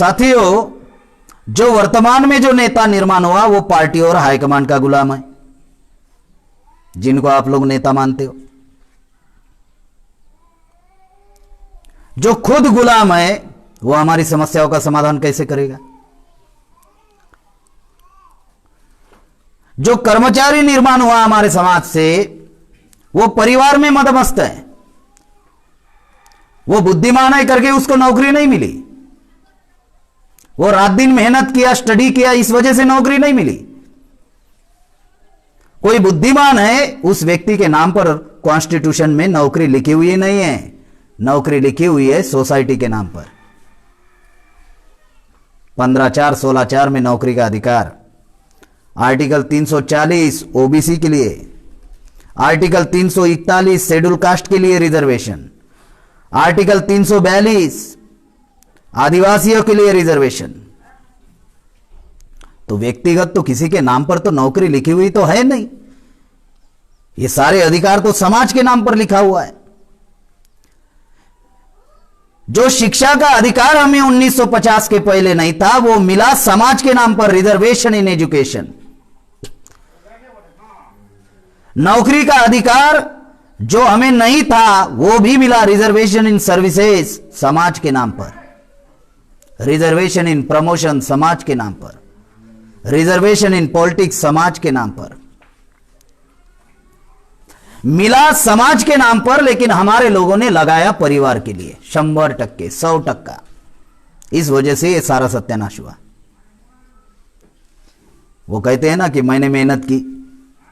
साथियों, जो वर्तमान में जो नेता निर्माण हुआ वो पार्टी और हाईकमांड का गुलाम है, जिनको आप लोग नेता मानते हो। जो खुद गुलाम है वो हमारी समस्याओं का समाधान कैसे करेगा? जो कर्मचारी निर्माण हुआ हमारे समाज से वो परिवार में मदमस्त है, वो बुद्धिमान है करके उसको नौकरी नहीं मिली, वो रात दिन मेहनत किया, स्टडी किया, इस वजह से नौकरी नहीं मिली। कोई बुद्धिमान है, उस व्यक्ति के नाम पर कॉन्स्टिट्यूशन में नौकरी लिखी हुई नहीं है, नौकरी लिखी हुई है सोसाइटी के नाम पर। 15(4), 16(4) में नौकरी का अधिकार, आर्टिकल 340 ओबीसी के लिए, आर्टिकल 341 शेड्यूल कास्ट के लिए रिजर्वेशन, आर्टिकल 342 आदिवासियों के लिए रिजर्वेशन। तो व्यक्तिगत तो किसी के नाम पर तो नौकरी लिखी हुई तो है नहीं, ये सारे अधिकार तो समाज के नाम पर लिखा हुआ है। जो शिक्षा का अधिकार हमें 1950 के पहले नहीं था वो मिला समाज के नाम पर, रिजर्वेशन इन एजुकेशन। नौकरी का अधिकार जो हमें नहीं था वो भी मिला, रिजर्वेशन इन सर्विसेज, समाज के नाम पर, रिजर्वेशन इन प्रमोशन समाज के नाम पर, रिजर्वेशन इन पॉलिटिक्स समाज के नाम पर, मिला समाज के नाम पर, लेकिन हमारे लोगों ने लगाया परिवार के लिए 100%, 100%। इस वजह से ये सारा सत्यानाश हुआ। वो कहते हैं ना कि मैंने मेहनत की,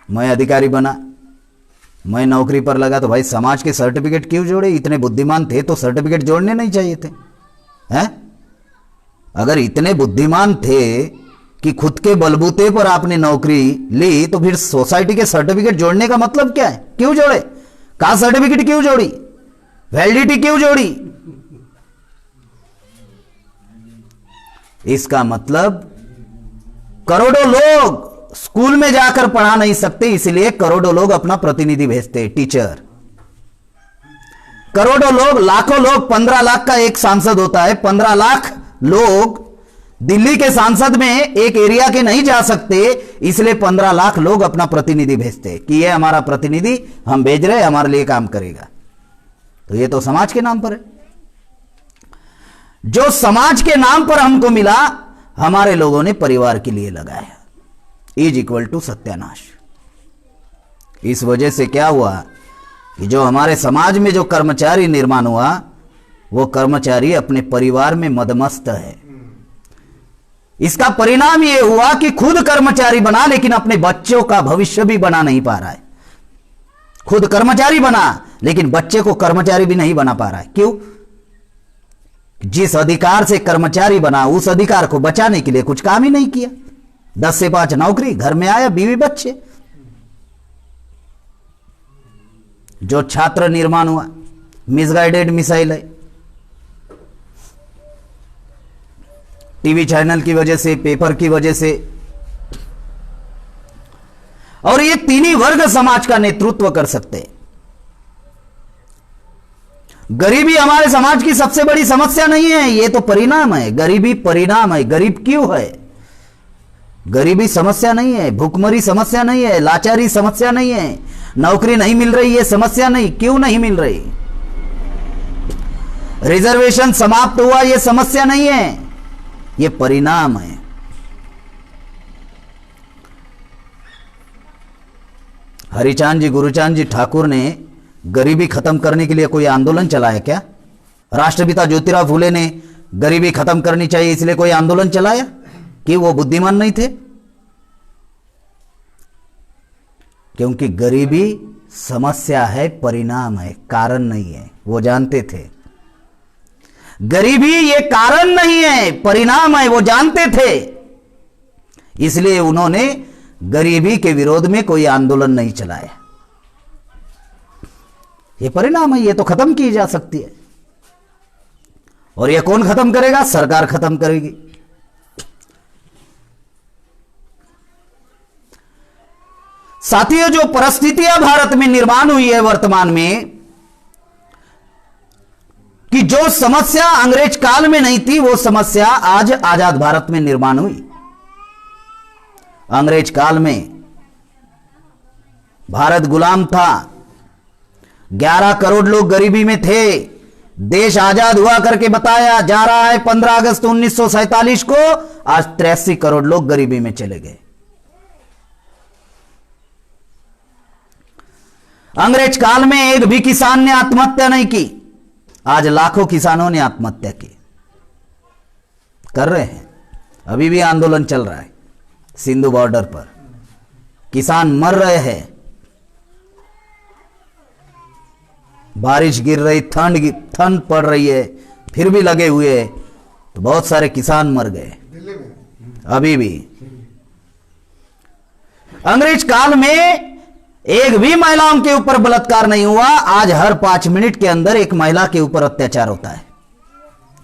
मैं अधिकारी बना, मैं नौकरी पर लगा, तो भाई समाज के सर्टिफिकेट क्यों जोड़े? इतने बुद्धिमान थे तो सर्टिफिकेट जोड़ने नहीं चाहिए थे, हैं? अगर इतने बुद्धिमान थे कि खुद के बलबूते पर आपने नौकरी ली तो फिर सोसाइटी के सर्टिफिकेट जोड़ने का मतलब क्या है? क्यों जोड़े? कास्ट सर्टिफिकेट क्यों जोड़ी? वैलिडिटी क्यों जोड़ी? इसका मतलब करोड़ों लोग स्कूल में जाकर पढ़ा नहीं सकते, इसलिए करोड़ों लोग अपना प्रतिनिधि भेजते, टीचर। करोड़ों लोग, लाखों लोग, 15 लाख का एक सांसद होता है, 15 लाख लोग दिल्ली के सांसद में एक एरिया के नहीं जा सकते, इसलिए 15 लाख लोग अपना प्रतिनिधि भेजते कि ये हमारा प्रतिनिधि हम भेज रहे, हमारे लिए काम करेगा। तो ये तो समाज के नाम पर है। जो समाज के नाम पर हमको मिला, हमारे लोगों ने परिवार के लिए लगाया, इज इक्वल टू सत्यानाश। इस वजह से क्या हुआ कि जो हमारे समाज में जो कर्मचारी निर्माण हुआ वो कर्मचारी अपने परिवार में मदमस्त है। इसका परिणाम यह हुआ कि खुद कर्मचारी बना लेकिन अपने बच्चों का भविष्य भी बना नहीं पा रहा है। खुद कर्मचारी बना लेकिन बच्चे को कर्मचारी भी नहीं बना पा रहा है। क्यों? जिस अधिकार से कर्मचारी बना उस अधिकार को बचाने के लिए कुछ काम ही नहीं किया। 10 से 5 नौकरी, घर में आया, बीवी बच्चे। जो छात्र निर्माण हुआ, मिसगाइडेड मिसाइल है, टीवी चैनल की वजह से, पेपर की वजह से। और ये 3 ही वर्ग समाज का नेतृत्व कर सकते हैं। गरीबी हमारे समाज की सबसे बड़ी समस्या नहीं है, ये तो परिणाम है। गरीबी परिणाम है। गरीब क्यों है? गरीबी समस्या नहीं है, भूखमरी समस्या नहीं है, लाचारी समस्या नहीं है, नौकरी नहीं मिल रही ये समस्या नहीं। क्यों नहीं मिल रही? रिजर्वेशन समाप्त हुआ ये समस्या नहीं है, ये परिणाम है। हरिचांद जी, गुरुचांद जी ठाकुर ने गरीबी खत्म करने के लिए कोई आंदोलन चलाया क्या? राष्ट्रपिता ज्योतिराव फूले ने गरीबी खत्म करनी चाहिए इसलिए कोई आंदोलन चलाया कि वो बुद्धिमान नहीं थे? क्योंकि गरीबी समस्या है, परिणाम है, कारण नहीं है। वो जानते थे गरीबी ये कारण नहीं है, परिणाम है, वो जानते थे। इसलिए उन्होंने गरीबी के विरोध में कोई आंदोलन नहीं चलाया। ये परिणाम है, ये तो खत्म की जा सकती है। और ये कौन खत्म करेगा? सरकार खत्म करेगी। साथियों, जो परिस्थितियां भारत में निर्माण हुई है वर्तमान में, कि जो समस्या अंग्रेज काल में नहीं थी वो समस्या आज आजाद भारत में निर्माण हुई। अंग्रेज काल में भारत गुलाम था, 11 करोड़ लोग गरीबी में थे। देश आजाद हुआ करके बताया जा रहा है 15 अगस्त 1947 को, आज 83 करोड़ लोग गरीबी में चले गए। अंग्रेज काल में एक भी किसान ने आत्महत्या नहीं की, आज लाखों किसानों ने आत्महत्या की, कर रहे हैं। अभी भी आंदोलन चल रहा है सिंधु बॉर्डर पर, किसान मर रहे हैं। बारिश गिर रही, ठंड पड़ रही है, फिर भी लगे हुए हैं, तो बहुत सारे किसान मर गए अभी भी। अंग्रेज काल में एक भी महिलाओं के ऊपर बलात्कार नहीं हुआ, आज हर 5 मिनट के अंदर एक महिला के ऊपर अत्याचार होता है।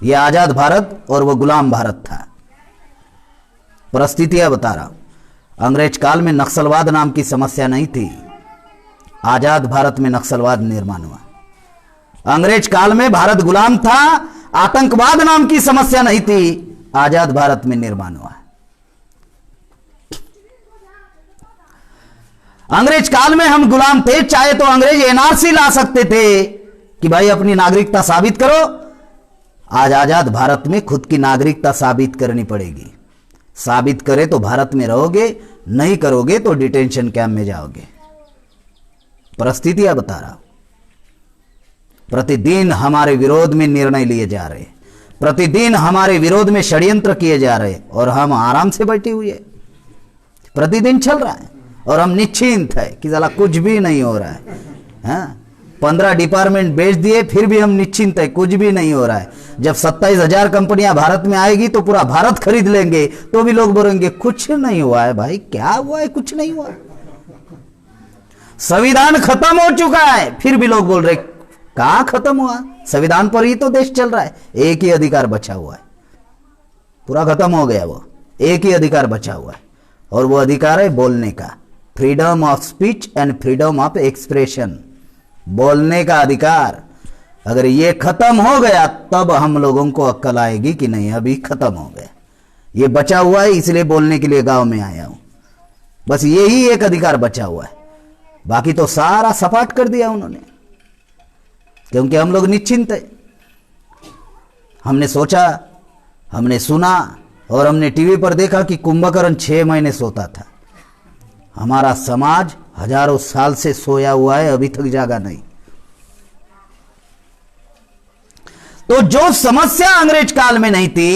यह आजाद भारत और वह गुलाम भारत था। परिस्थितियां बता रहा हूं। अंग्रेज काल में नक्सलवाद नाम की समस्या नहीं थी, आजाद भारत में नक्सलवाद निर्माण हुआ। अंग्रेज काल में भारत गुलाम था, आतंकवाद नाम की समस्या नहीं थी, आजाद भारत में निर्माण हुआ। अंग्रेज काल में हम गुलाम थे, चाहे तो अंग्रेज एनआरसी ला सकते थे कि भाई अपनी नागरिकता साबित करो। आज आजाद भारत में खुद की नागरिकता साबित करनी पड़ेगी। साबित करे तो भारत में रहोगे, नहीं करोगे तो डिटेंशन कैंप में जाओगे। परिस्थितियां बता रहा हूं। प्रतिदिन हमारे विरोध में निर्णय लिए जा रहे, प्रतिदिन हमारे विरोध में षड्यंत्र किए जा रहे, और हम आराम से बैठे हुए। प्रतिदिन चल रहा है और हम निश्चिंत है कि साला कुछ भी नहीं हो रहा है। हाँ? 15 डिपार्टमेंट बेच दिए, फिर भी हम निश्चिंत है, कुछ भी नहीं हो रहा है। जब 27,000 कंपनियां भारत में आएगी तो पूरा भारत खरीद लेंगे, तो भी लोग बोलेंगे कुछ नहीं हुआ है। भाई क्या हुआ है? कुछ नहीं हुआ। संविधान खत्म हो चुका है, फिर भी लोग बोल रहे कहां खत्म हुआ? संविधान पर ही तो देश चल रहा है। एक ही अधिकार बचा हुआ है, पूरा खत्म हो गया। वो एक ही अधिकार बचा हुआ है, और वो अधिकार है बोलने का, freedom of speech and freedom of expression, बोलने का अधिकार। अगर ये खत्म हो गया तब हम लोगों को अक्ल आएगी कि नहीं अभी खत्म हो गया, ये बचा हुआ है, इसलिए बोलने के लिए गांव में आया हूं। बस यही एक अधिकार बचा हुआ है, बाकी तो सारा सपाट कर दिया उन्होंने, क्योंकि हम लोग निश्चिंत है। हमने सोचा, हमने सुना और हमने टीवी पर देखा कि कुंभकर्ण 6 महीने सोता था। हमारा समाज हजारों साल से सोया हुआ है, अभी तक जागा नहीं। तो जो समस्या अंग्रेज काल में नहीं थी,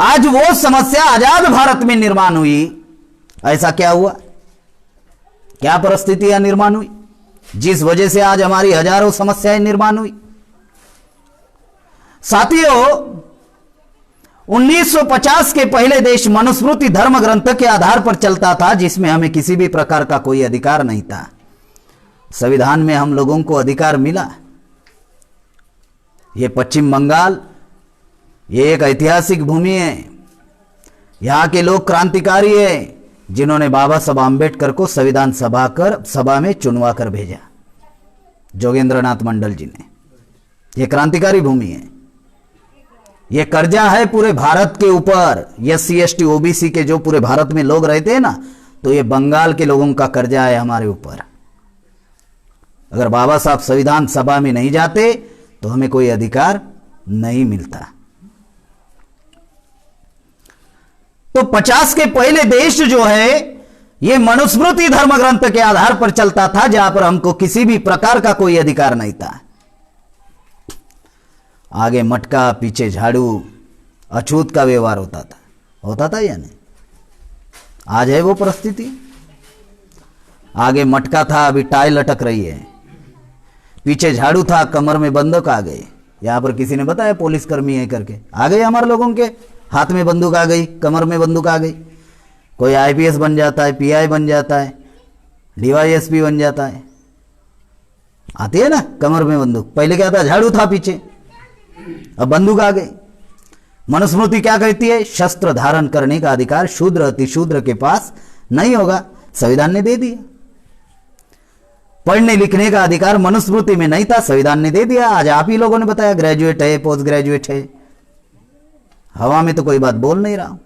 आज वो समस्या आजाद भारत में निर्माण हुई। ऐसा क्या हुआ? क्या परिस्थितियां निर्माण हुई जिस वजह से आज हमारी हजारों समस्याएं निर्माण हुई? साथियों, 1950 के पहले देश मनुस्मृति धर्म ग्रंथ के आधार पर चलता था, जिसमें हमें किसी भी प्रकार का कोई अधिकार नहीं था। संविधान में हम लोगों को अधिकार मिला। ये पश्चिम बंगाल, ये एक ऐतिहासिक भूमि है। यहां के लोग क्रांतिकारी हैं, जिन्होंने बाबा साहब आम्बेडकर को संविधान सभा में चुनवा कर भेजा, जोगेंद्रनाथ मंडल जी ने। यह क्रांतिकारी भूमि है। यह कर्जा है पूरे भारत के ऊपर। SC ST OBC के जो पूरे भारत में लोग रहते हैं ना, तो ये बंगाल के लोगों का कर्जा है हमारे ऊपर। अगर बाबा साहब संविधान सभा में नहीं जाते तो हमें कोई अधिकार नहीं मिलता। तो 50 के पहले देश जो है ये मनुस्मृति धर्म ग्रंथ के आधार पर चलता था, जहां पर हमको किसी भी प्रकार का कोई अधिकार नहीं था। आगे मटका, पीछे झाड़ू, अछूत का व्यवहार होता था या नहीं? आज है वो परिस्थिति। आगे मटका था, अभी टाई लटक रही है। पीछे झाड़ू था, कमर में बंदूक आ गई। यहां पर किसी ने बताया पुलिसकर्मी है करके, आ गए हमारे लोगों के हाथ में बंदूक आ गई, कमर में बंदूक आ गई। कोई IPS बन जाता है, PI बन जाता है, DYSP बन जाता है। आती है ना कमर में बंदूक। पहले क्या था? झाड़ू था पीछे, अब बंदूक आ गई। मनुस्मृति क्या कहती है? शस्त्र धारण करने का अधिकार शूद्र अतिशूद्र के पास नहीं होगा। संविधान ने दे दिया। पढ़ने लिखने का अधिकार मनुस्मृति में नहीं था, संविधान ने दे दिया। आज आप ही लोगों ने बताया ग्रेजुएट है, पोस्ट ग्रेजुएट है। हवा में तो कोई बात बोल नहीं रहा।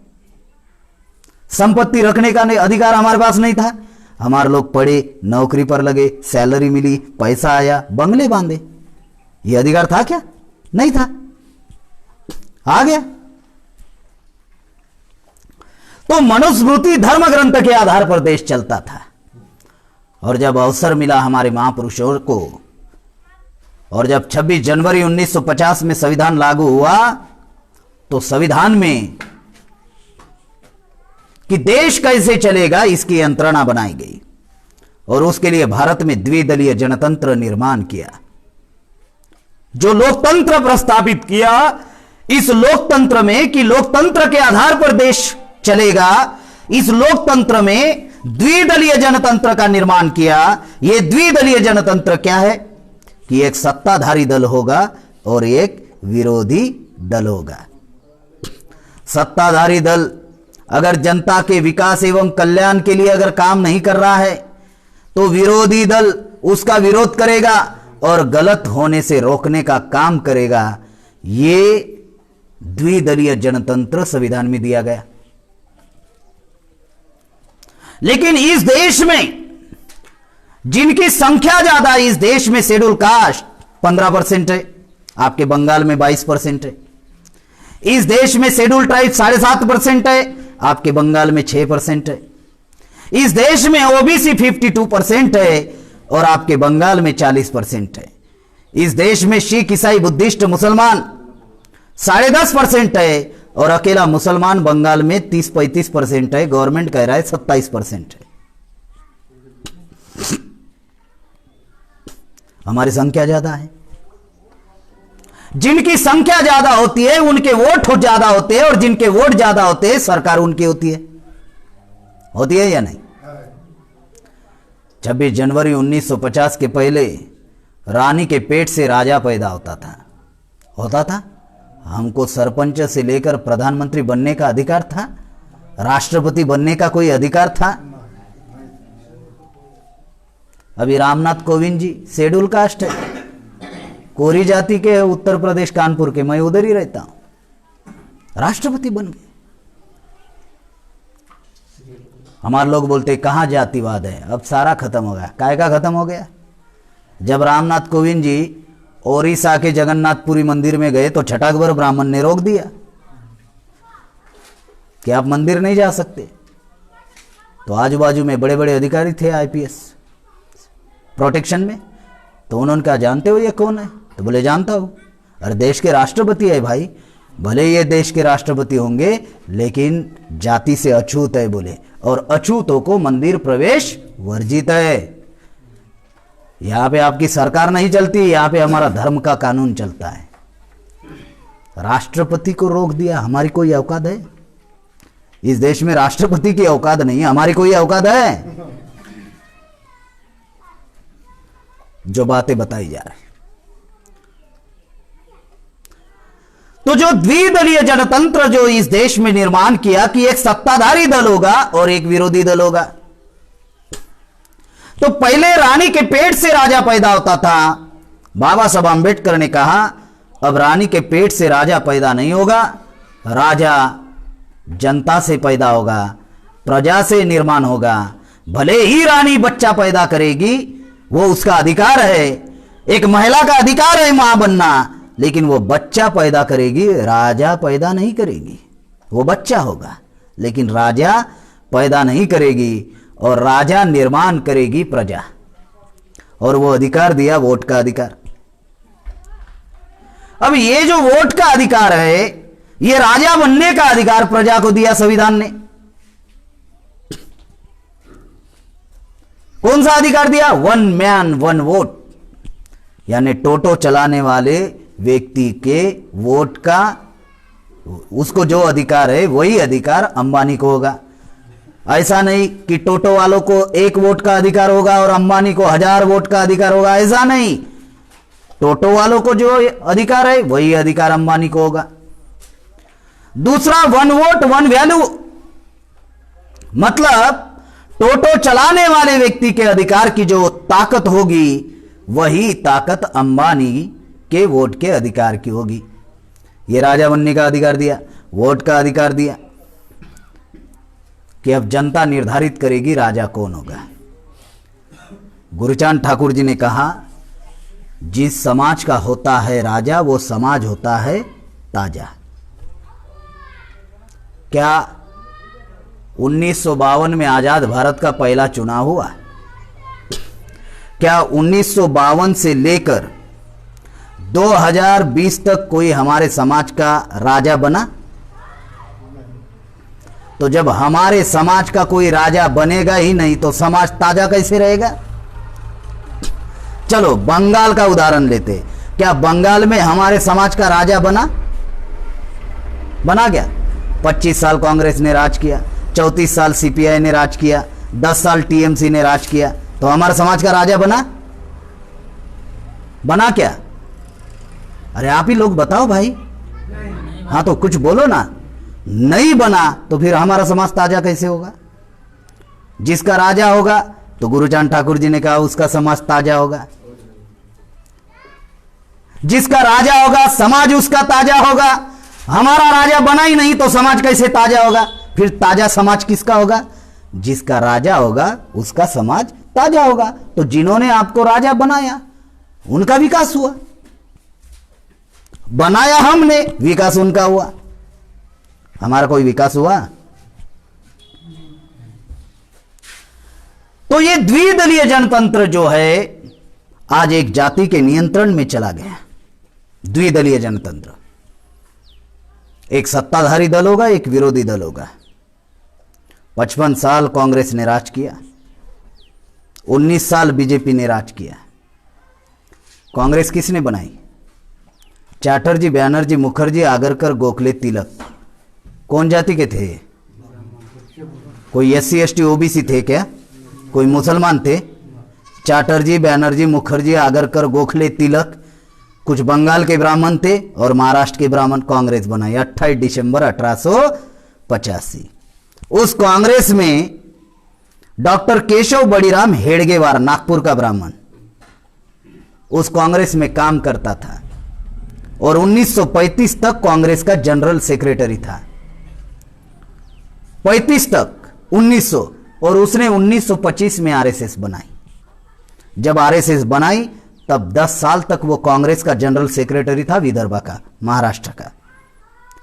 संपत्ति रखने का अधिकार हमारे पास नहीं था। हमारे लोग पढ़े, नौकरी पर लगे, सैलरी मिली, पैसा आया, बंगले बांधे। ये अधिकार था क्या? नहीं था, आ गया। तो मनुस्मृति धर्म ग्रंथ के आधार पर देश चलता था। और जब अवसर मिला हमारे महापुरुषों को, और जब 26 जनवरी 1950 में संविधान लागू हुआ, तो संविधान में कि देश कैसे चलेगा इसकी यंत्रणा बनाई गई। और उसके लिए भारत में द्विदलीय जनतंत्र निर्माण किया। जो लोकतंत्र प्रस्तावित किया, इस लोकतंत्र में कि लोकतंत्र के आधार पर देश चलेगा, इस लोकतंत्र में द्विदलीय जनतंत्र का निर्माण किया। यह द्विदलीय जनतंत्र क्या है कि एक सत्ताधारी दल होगा और एक विरोधी दल होगा। सत्ताधारी दल अगर जनता के विकास एवं कल्याण के लिए अगर काम नहीं कर रहा है, तो विरोधी दल उसका विरोध करेगा और गलत होने से रोकने का काम करेगा। ये द्विदलीय जनतंत्र संविधान में दिया गया। लेकिन इस देश में जिनकी संख्या ज्यादा, इस देश में शेड्यूल कास्ट 15% है, आपके बंगाल में 22% है। इस देश में शेड्यूल ट्राइब 7.5% है, आपके बंगाल में 6% है। इस देश में ओबीसी 52% है और आपके बंगाल में 40% है। इस देश में सिख, ईसाई, बुद्धिस्ट, मुसलमान 10.5% है और अकेला मुसलमान बंगाल में 30-35% है। गवर्नमेंट कह रहा है 27% है। हमारी संख्या ज्यादा है। जिनकी संख्या ज्यादा होती है उनके वोट ज्यादा होते हैं, और जिनके वोट ज्यादा होते हैं सरकार उनकी होती है या नहीं? 26 जनवरी 1950 के पहले रानी के पेट से राजा पैदा होता था। हमको सरपंच से लेकर प्रधानमंत्री बनने का अधिकार था, राष्ट्रपति बनने का कोई अधिकार था? अभी रामनाथ कोविंद जी शेड्यूल कास्ट है, कोरी जाति के, उत्तर प्रदेश कानपुर के, मैं उधर ही रहता हूं, राष्ट्रपति बन गए। हमारे लोग बोलते कहां जातिवाद है, अब सारा खत्म हो गया। काय का खत्म हो गया? जब रामनाथ कोविंद जी ओडिशा के जगन्नाथपुरी मंदिर में गए तो छठाकबर ब्राह्मण ने रोक दिया कि आप मंदिर नहीं जा सकते। तो आजू बाजू में बड़े बड़े अधिकारी थे आईपीएस प्रोटेक्शन में, तो उन्होंने कहा जानते हो ये कौन है? तो बोले जानता हूं। अरे देश के राष्ट्रपति है भाई। भले ये देश के राष्ट्रपति होंगे लेकिन जाति से अछूत है बोले, और अछूतों को मंदिर प्रवेश वर्जित है। यहां पे आपकी सरकार नहीं चलती, यहां पे हमारा धर्म का कानून चलता है। राष्ट्रपति को रोक दिया। हमारी कोई औकात है? इस देश में राष्ट्रपति की औकात नहीं है, हमारी कोई औकात है? जो बातें बताई जा रही। तो जो द्विदलीय जनतंत्र जो इस देश में निर्माण किया कि एक सत्ताधारी दल होगा और एक विरोधी दल होगा। तो पहले रानी के पेट से राजा पैदा होता था। बाबा साहब आंबेडकर ने कहा अब रानी के पेट से राजा पैदा नहीं होगा, राजा जनता से पैदा होगा, प्रजा से निर्माण होगा। भले ही रानी बच्चा पैदा करेगी, वो उसका अधिकार है, एक महिला का अधिकार है मां बनना, लेकिन वो बच्चा पैदा करेगी, राजा पैदा नहीं करेगी। वो बच्चा होगा लेकिन राजा पैदा नहीं करेगी, और राजा निर्माण करेगी प्रजा। और वो अधिकार दिया वोट का अधिकार। अब ये जो वोट का अधिकार है, ये राजा बनने का अधिकार प्रजा को दिया संविधान ने। कौन सा अधिकार दिया? 1 मैन 1 वोट, यानी टोटो चलाने वाले व्यक्ति के वोट का, उसको जो अधिकार है वही अधिकार अंबानी को होगा। ऐसा नहीं कि टोटो वालों को 1 वोट का अधिकार होगा और अंबानी को 1000 वोट का अधिकार होगा, ऐसा नहीं। टोटो वालों को जो अधिकार है वही अधिकार अंबानी को होगा। दूसरा 1 वोट 1 वैल्यू, मतलब टोटो चलाने वाले व्यक्ति के अधिकार की जो ताकत होगी वही ताकत अंबानी के वोट के अधिकार की होगी। ये राजा बनने का अधिकार दिया, वोट का अधिकार दिया कि अब जनता निर्धारित करेगी राजा कौन होगा। गुरुचांद ठाकुर जी ने कहा जिस समाज का होता है राजा वो समाज होता है ताजा। क्या 1952 में आजाद भारत का पहला चुनाव हुआ? क्या 1952 से लेकर 2020 तक कोई हमारे समाज का राजा बना? तो जब हमारे समाज का कोई राजा बनेगा ही नहीं तो समाज ताजा कैसे रहेगा? चलो बंगाल का उदाहरण लेते। क्या बंगाल में हमारे समाज का राजा बना गया? 25 साल कांग्रेस ने राज किया, 34 साल सीपीआई ने राज किया, 10 साल टीएमसी ने राज किया, तो हमारे समाज का राजा बना क्या? अरे आप ही लोग बताओ भाई। हाँ तो कुछ बोलो ना। नहीं बना तो फिर हमारा समाज ताजा कैसे होगा? जिसका राजा होगा तो गुरुचांद ठाकुर जी ने कहा उसका समाज ताजा होगा। जिसका राजा होगा समाज उसका ताजा होगा। हमारा राजा बना ही नहीं तो समाज कैसे ताजा होगा? फिर ताजा समाज किसका होगा? जिसका राजा होगा उसका समाज ताजा होगा। तो जिन्होंने आपको राजा बनाया उनका विकास हुआ, बनाया हमने, विकास उनका हुआ। हमारा कोई विकास हुआ? तो ये द्विदलीय जनतंत्र जो है आज एक जाति के नियंत्रण में चला गया। द्विदलीय जनतंत्र, एक सत्ताधारी दल होगा, एक विरोधी दल होगा। 55 साल कांग्रेस ने राज किया, 19 साल बीजेपी ने राज किया। कांग्रेस किसने बनाई? चैटर्जी, बैनर्जी, मुखर्जी, आगरकर, गोखले, तिलक। कौन जाति के थे? कोई SC ST OBC थे क्या? कोई मुसलमान थे? चैटर्जी, बैनर्जी, मुखर्जी, आगरकर, गोखले, तिलक। कुछ बंगाल के ब्राह्मण थे और महाराष्ट्र के ब्राह्मण। कांग्रेस बनाई 28 दिसंबर 1885। उस कांग्रेस में डॉक्टर केशव बड़ीराम हेडगेवार, नागपुर का ब्राह्मण, उस कांग्रेस में काम करता था और 1935 तक कांग्रेस का जनरल सेक्रेटरी था। 35 तक, 1900, और उसने 1925 में आरएसएस बनाई। जब आरएसएस बनाई तब 10 साल तक वो कांग्रेस का जनरल सेक्रेटरी था, विदर्भ का, महाराष्ट्र का।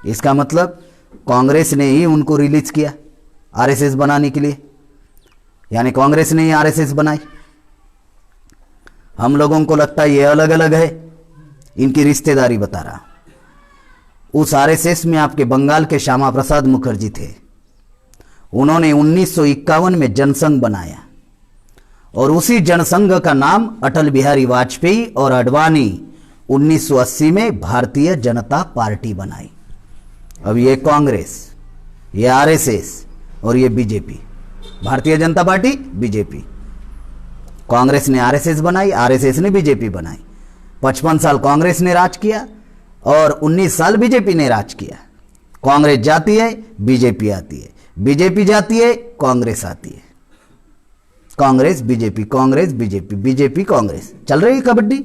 इसका मतलब कांग्रेस ने ही उनको रिलीज किया आरएसएस बनाने के लिए, यानी कांग्रेस ने ही आरएसएस बनाई। हम लोगों को लगता है ये अलग अलग है, इनकी रिश्तेदारी बता रहा। उस आरएसएस में आपके बंगाल के श्यामा प्रसाद मुखर्जी थे। उन्होंने 1951 में जनसंघ बनाया और उसी जनसंघ का नाम अटल बिहारी वाजपेयी और अडवाणी 1980 में भारतीय जनता पार्टी बनाई। अब ये कांग्रेस, ये आरएसएस और ये BJP, Bharatiya Janata party, BJP. Congress ने आरएसएस बनाई, आरएसएस ने बीजेपी बनाई। 55 साल कांग्रेस ने राज किया और 19 साल बीजेपी ने राज किया। कांग्रेस जाती है, बीजेपी आती है, बीजेपी जाती है, कांग्रेस आती है। Congress BJP, Congress BJP, BJP Congress, चल रही है कबड्डी।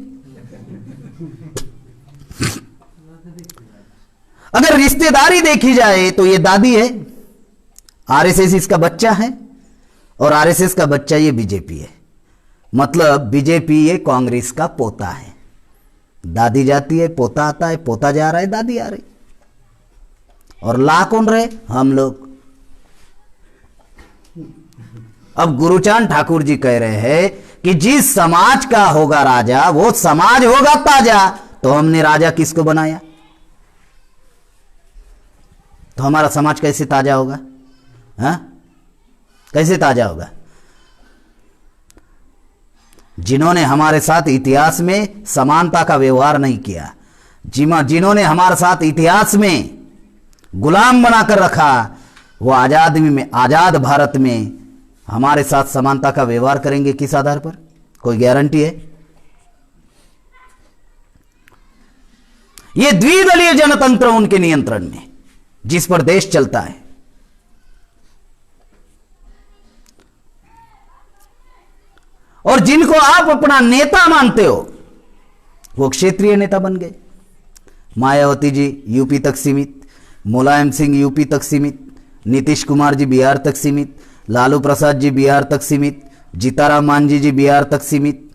अगर रिश्तेदारी देखी जाए तो ये दादी है, आरएसएस इसका बच्चा है और आरएसएस का बच्चा ये बीजेपी है। मतलब बीजेपी ये कांग्रेस का पोता है। दादी जाती है, पोता आता है, पोता जा रहा है, दादी आ रही। और ला कौन रहे? हम लोग। अब गुरुचांद ठाकुर जी कह रहे हैं कि जिस समाज का होगा राजा वो समाज होगा ताजा। तो हमने राजा किसको बनाया? तो हमारा समाज कैसे ताजा होगा? हाँ, कैसे ताजा होगा? जिन्होंने हमारे साथ इतिहास में समानता का व्यवहार नहीं किया, जिन्होंने हमारे साथ इतिहास में गुलाम बनाकर रखा, वो आजाद भारत में हमारे साथ समानता का व्यवहार करेंगे किस आधार पर? कोई गारंटी है? ये द्विदलीय जनतंत्र उनके नियंत्रण में, जिस पर देश चलता है। और जिनको आप अपना नेता मानते हो वो क्षेत्रीय नेता बन गए। मायावती जी यूपी तक सीमित, मुलायम सिंह यूपी तक सीमित, नीतीश कुमार जी बिहार तक सीमित, लालू प्रसाद जी बिहार तक सीमित, जीताराम मांझी जी बिहार तक सीमित,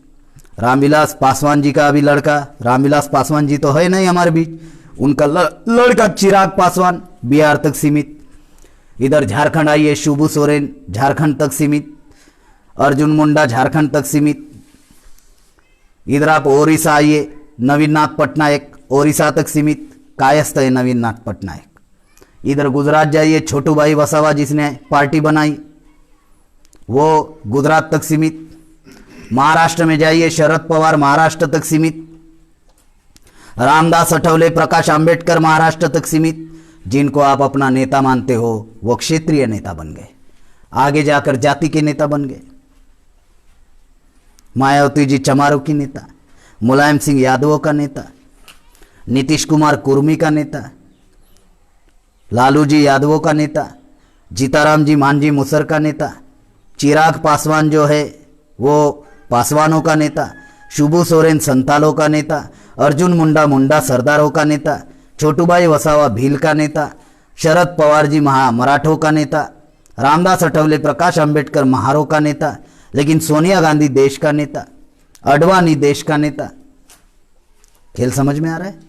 रामविलास पासवान जी का अभी लड़का, रामविलास पासवान जी तो है नहीं हमारे बीच, उनका लड़का चिराग पासवान बिहार तक सीमित। इधर झारखंड आइए, शिबू सोरेन झारखंड तक सीमित, अर्जुन मुंडा झारखंड तक सीमित। इधर आप ओडिशा आइए, नवीन नाथ पटनायक ओडिशा तक सीमित, कायस्थ है नवीन नाथ पटनायक। इधर गुजरात जाइए, छोटू भाई वसावा जिसने पार्टी बनाई वो गुजरात तक सीमित। महाराष्ट्र में जाइए, शरद पवार महाराष्ट्र तक सीमित, रामदास अठवले प्रकाश आंबेडकर महाराष्ट्र तक सीमित। जिनको आप अपना नेता मानते हो वो क्षेत्रीय नेता बन गए, आगे जाकर जाति के नेता बन गए। मायावती जी चमारों की नेता, मुलायम सिंह यादवों का नेता, नीतीश कुमार कुर्मी का नेता, लालू जी यादवों का नेता, जीताराम जी मांझी मुसर का नेता, चिराग पासवान जो है वो पासवानों का नेता, शिबू सोरेन संतालों का नेता, अर्जुन मुंडा मुंडा सरदारों का नेता, छोटूभाई वसावा भील का नेता, शरद पवार जी मराठों का नेता, रामदास अठवले प्रकाश अंबेडकर महारों का नेता, लेकिन सोनिया गांधी देश का नेता, अडवाणी देश का नेता। खेल समझ में आ रहा है?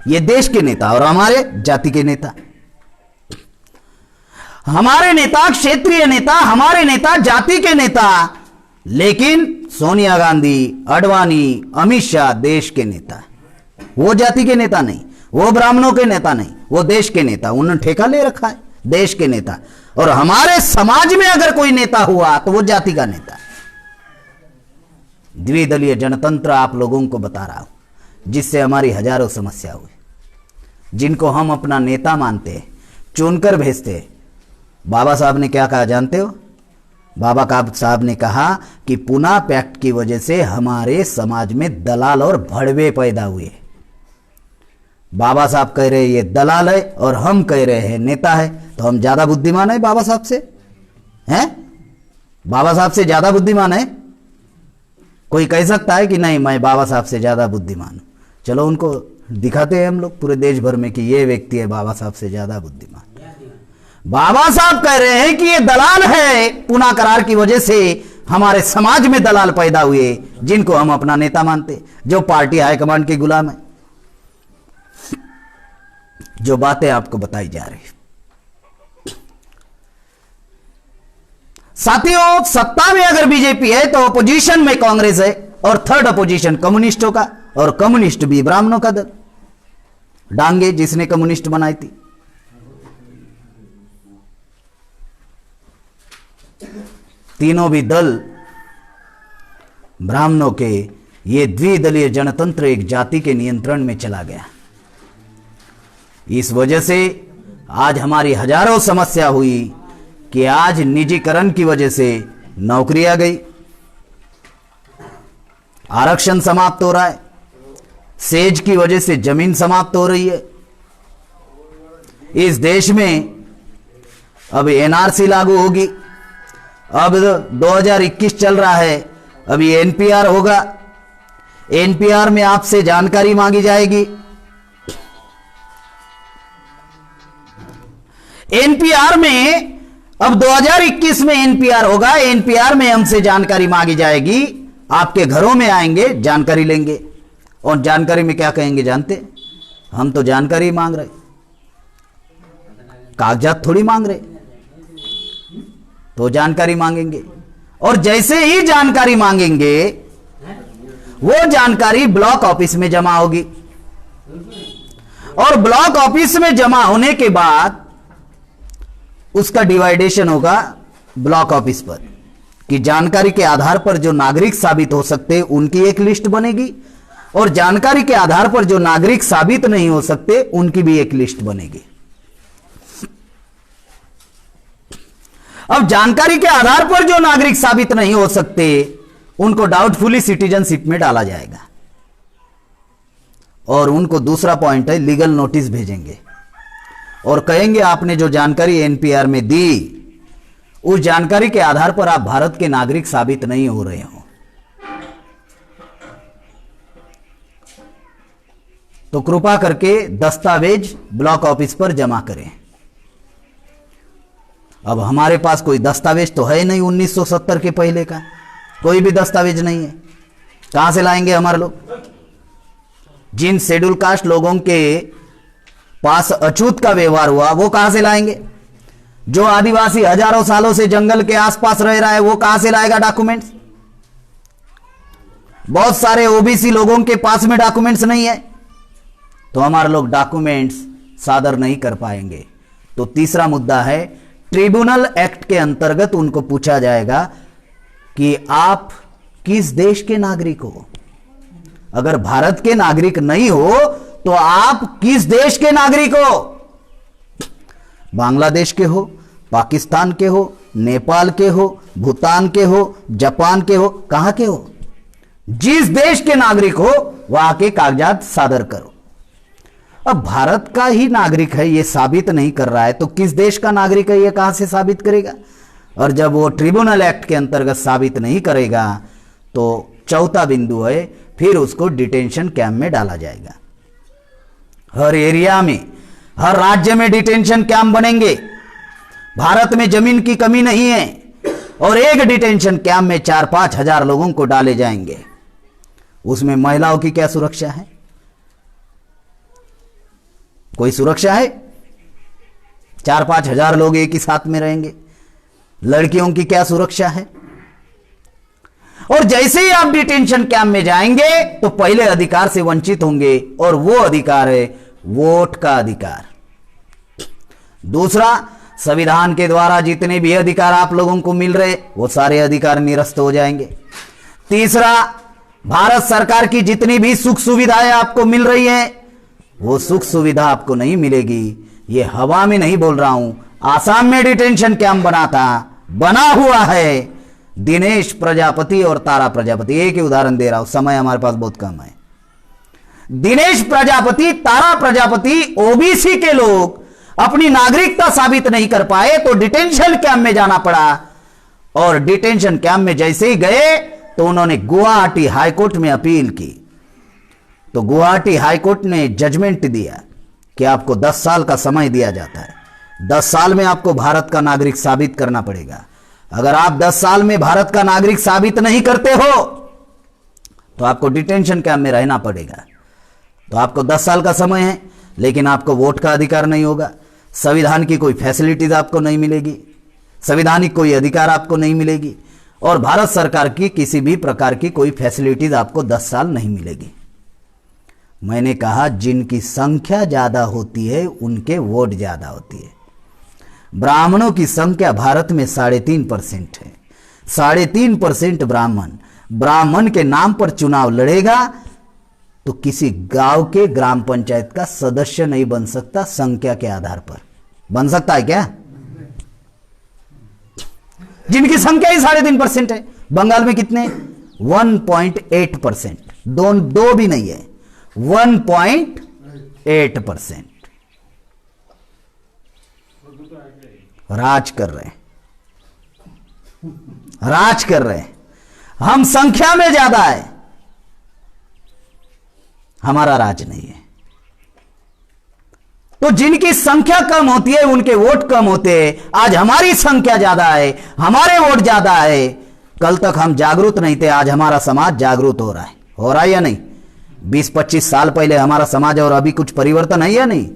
ये देश के नेता और हमारे जाति के नेता। हमारे नेता क्षेत्रीय नेता, हमारे नेता जाति के नेता, लेकिन सोनिया गांधी, अडवाणी, अमित शाह देश के नेता। वो जाति के नेता नहीं, वो ब्राह्मणों के नेता नहीं, वो देश के नेता। उन्होंने ठेका ले रखा है देश के नेता। और हमारे समाज में अगर कोई नेता हुआ तो वो जाति का नेता। द्विदलीय जनतंत्र आप लोगों को बता रहा हूं, जिससे हमारी हजारों समस्या हुई, जिनको हम अपना नेता मानते, चुनकर भेजते। बाबा साहब ने क्या कहा जानते हो? बाबा साहब ने कहा कि पूना पैक्ट की वजह से हमारे समाज में दलाल और भड़वे पैदा हुए। बाबा साहब कह रहे ये दलाल है और हम कह रहे हैं नेता है, तो हम ज्यादा बुद्धिमान है बाबा साहब से? हैं? बाबा साहब से ज्यादा बुद्धिमान है? कोई कह सकता है कि नहीं मैं बाबा साहब से ज्यादा बुद्धिमान हूं? चलो उनको दिखाते हैं हम लोग पूरे देश भर में कि ये व्यक्ति है बाबा साहब से ज्यादा बुद्धिमान। बाबा साहब कह रहे हैं कि ये दलाल है, पूना करार की वजह से हमारे समाज में दलाल पैदा हुए, जिनको हम अपना नेता मानते, जो पार्टी हाईकमांड के गुलाम है। जो बातें आपको बताई जा रही। साथियों, सत्ता में अगर बीजेपी है तो अपोजिशन में कांग्रेस है, और थर्ड अपोजिशन कम्युनिस्टों का, और कम्युनिस्ट भी ब्राह्मणों का दल। डांगे जिसने कम्युनिस्ट बनाई थी। तीनों भी दल ब्राह्मणों के। ये द्विदलीय जनतंत्र एक जाति के नियंत्रण में चला गया। इस वजह से आज हमारी हजारों समस्या हुई कि आज निजीकरण की वजह से नौकरियां गई, आरक्षण समाप्त हो रहा है, सेज की वजह से जमीन समाप्त हो रही है। इस देश में अब एनआरसी लागू होगी। अब 2021 चल रहा है, अभी एनपीआर होगा। एनपीआर में आपसे जानकारी मांगी जाएगी। एनपीआर में अब 2021 में एनपीआर होगा। एनपीआर में हमसे जानकारी मांगी जाएगी, आपके घरों में आएंगे, जानकारी लेंगे। और जानकारी में क्या कहेंगे जानते? हम तो जानकारी मांग रहे, कागजात थोड़ी मांग रहे। तो जानकारी मांगेंगे, और जैसे ही जानकारी मांगेंगे वो जानकारी ब्लॉक ऑफिस में जमा होगी, और ब्लॉक ऑफिस में जमा होने के बाद उसका डिवाइडेशन होगा ब्लॉक ऑफिस पर, कि जानकारी के आधार पर जो नागरिक साबित हो सकते हैं उनकी एक लिस्ट बनेगी, और जानकारी के आधार पर जो नागरिक साबित नहीं हो सकते उनकी भी एक लिस्ट बनेगी। अब जानकारी के आधार पर जो नागरिक साबित नहीं हो सकते उनको डाउटफुली सिटीजनशिप में डाला जाएगा, और उनको दूसरा पॉइंट है लीगल नोटिस भेजेंगे और कहेंगे आपने जो जानकारी एनपीआर में दी उस जानकारी के आधार पर आप भारत के नागरिक साबित नहीं हो रहे हो, तो कृपा करके दस्तावेज ब्लॉक ऑफिस पर जमा करें। अब हमारे पास कोई दस्तावेज तो है नहीं 1970 के पहले का, कोई भी दस्तावेज नहीं है। कहां से लाएंगे हमारे लोग? जिन शेड्यूल कास्ट लोगों के पास अछूत का व्यवहार हुआ वो कहां से लाएंगे? जो आदिवासी हजारों सालों से जंगल के आसपास रह रहा है वो कहां से लाएगा डॉक्यूमेंट्स? बहुत सारे ओबीसी लोगों के पास में डॉक्यूमेंट्स नहीं है, तो हमारे लोग डॉक्यूमेंट्स सादर नहीं कर पाएंगे। तो तीसरा मुद्दा है, ट्रिब्यूनल एक्ट के अंतर्गत उनको पूछा जाएगा कि आप किस देश के नागरिक हो। अगर भारत के नागरिक नहीं हो तो आप किस देश के नागरिक हो? बांग्लादेश के हो, पाकिस्तान के हो, नेपाल के हो, भूटान के हो, जापान के हो, कहां के हो? जिस देश के नागरिक हो वहां के कागजात सादर करो। अब भारत का ही नागरिक है ये साबित नहीं कर रहा है तो किस देश का नागरिक है ये कहां से साबित करेगा? और जब वो ट्रिब्यूनल एक्ट के अंतर्गत साबित नहीं करेगा तो चौथा बिंदु है, फिर उसको डिटेंशन कैंप में डाला जाएगा। हर एरिया में, हर राज्य में डिटेंशन कैंप बनेंगे। भारत में जमीन की कमी नहीं है और एक डिटेंशन कैंप में 4-5 हजार लोगों को डाले जाएंगे। उसमें महिलाओं की क्या सुरक्षा है? कोई सुरक्षा है? 4-5 हजार लोग एक ही साथ में रहेंगे। लड़कियों की क्या सुरक्षा है? और जैसे ही आप डिटेंशन कैंप में जाएंगे तो पहले अधिकार से वंचित होंगे और वो अधिकार है वोट का अधिकार। दूसरा, संविधान के द्वारा जितने भी अधिकार आप लोगों को मिल रहे वो सारे अधिकार निरस्त हो जाएंगे। तीसरा, भारत सरकार की जितनी भी सुख सुविधाएं आपको मिल रही हैं वो सुख सुविधा आपको नहीं मिलेगी। ये हवा में नहीं बोल रहा हूं, आसाम में डिटेंशन कैंप बना हुआ है। दिनेश प्रजापति और तारा प्रजापति, एक ही उदाहरण दे रहा हूं, समय हमारे पास बहुत कम है। दिनेश प्रजापति, तारा प्रजापति, ओबीसी के लोग अपनी नागरिकता साबित नहीं कर पाए तो डिटेंशन कैंप में जाना पड़ा। और डिटेंशन कैंप में जैसे ही गए तो उन्होंने गुवाहाटी हाईकोर्ट में अपील की, तो गुवाहाटी हाईकोर्ट ने जजमेंट दिया कि आपको 10 साल का समय दिया जाता है। 10 साल में आपको भारत का नागरिक साबित करना पड़ेगा। अगर आप 10 साल में भारत का नागरिक साबित नहीं करते हो तो आपको डिटेंशन कैंप में रहना पड़ेगा। तो आपको 10 साल का समय है, लेकिन आपको वोट का अधिकार नहीं होगा, संविधान की कोई फैसिलिटीज आपको नहीं मिलेगी, संवैधानिक कोई अधिकार आपको नहीं मिलेगी और भारत सरकार की किसी भी प्रकार की कोई फैसिलिटीज आपको 10 साल नहीं मिलेगी। मैंने कहा जिनकी संख्या ज्यादा होती है उनके वोट ज्यादा होती है। ब्राह्मणों की संख्या भारत में 3.5% है। 3.5% ब्राह्मण के नाम पर चुनाव लड़ेगा तो किसी गांव के ग्राम पंचायत का सदस्य नहीं बन सकता। संख्या के आधार पर बन सकता है क्या? जिनकी संख्या ही 3.5% है। बंगाल में कितने? 1.8%, दो भी नहीं है, 1.8% राज कर रहे हैं। हम संख्या में ज्यादा है, हमारा राज नहीं है। तो जिनकी संख्या कम होती है उनके वोट कम होते हैं। आज हमारी संख्या ज्यादा है, हमारे वोट ज्यादा है। कल तक हम जागरूक नहीं थे, आज हमारा समाज जागरूक हो रहा है या नहीं? 20-25 साल पहले हमारा समाज और अभी कुछ परिवर्तन है या नहीं?